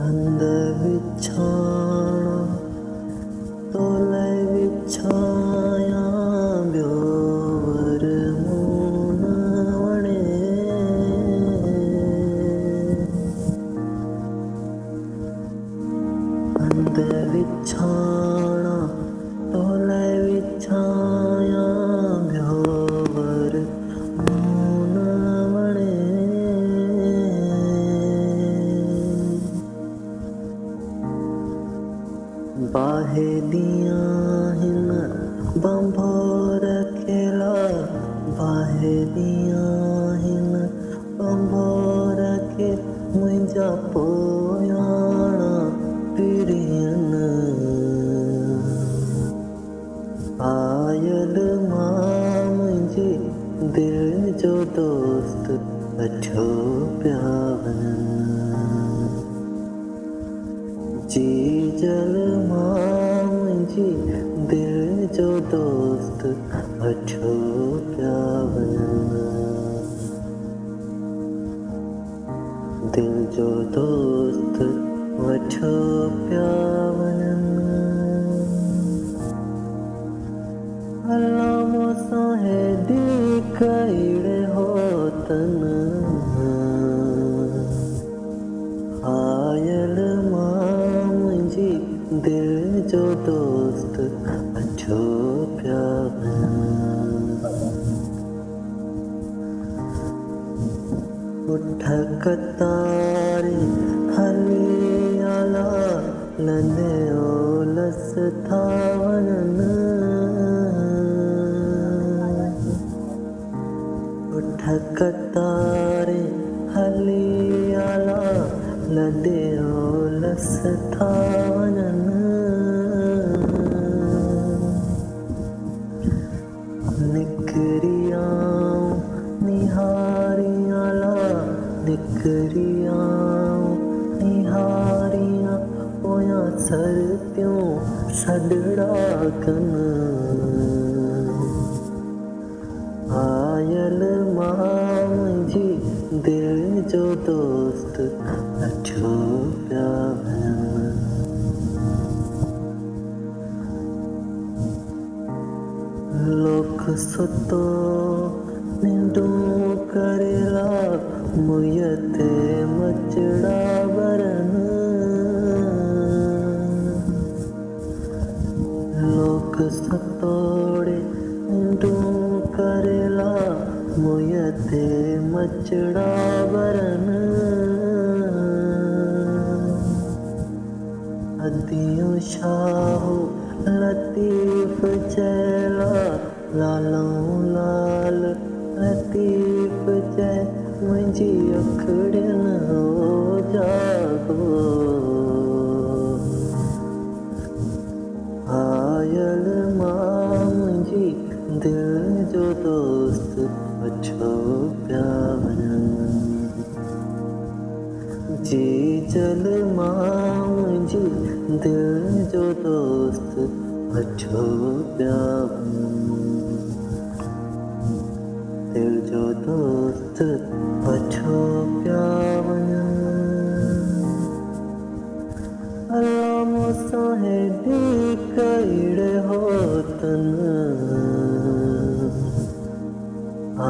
हंध विछाणा तोले विछाया ॿियो वर मूं न वणे हंध विछाणा तोले विछाया ॿियो वर मूं न वणे बाहे दियां हिन बंभोर खेला बाहे दियां हिन बंभोर खे मुंहिंजा पोयाणा पिरियनि पायल मां मुंहिंजी दिलि जो दोस्त अठो पिया वञनि जी जल मां मुंहिंजी दिलि जो दोस्त अठो पिया वञनि दिलि जो दोस्त वठो पिया वञनि अलाह मूंसां हेॾी कहिड़े होतनि आयल मां मुंहिंजी दिलि जो दोस्त अठो पिया उठ कतारे हली आला लंदे ओलस था वञनि उठ कतारे हली आला लंदे ओलस था वञनि निकिरी आऊं निहारी आला निकिरी आऊं निहारियां पोयां सरतियूं सॾड़ा कनि आयल मां मुंहिंजी दिलि जो दोस्त अठो पिया वञनि लोक सुतो निंडूं करेला मुंहुं ते मचड़ा भरनि लोक सतोड़े निंडूं करेला मुंहुं ते मचड़ा भरनि अदियूं शाहू लतीफ़ चैला लालऊं लाल लतीफ़ चए मुंहिंजी अखड़ियुनि हो जागो आयल मां मुंहिंजी दिलि जो दोस्त अठो पिया वञनि जी जल मां मुंहिंजी दिलि जो दोस्त अठो पिया वञनि दिलि जो दोस्त अठो पिया वञनि अलाह मूंसां हेॾी कहिड़े होतनि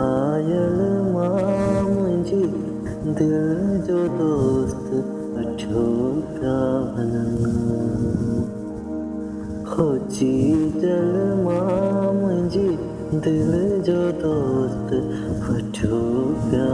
आयल मां मुंहिंजी दिलि जो दोस्त अठो पिया वञनि खोजी जल मां मुंहिंजी दिलि जो दोस्त अठो पिया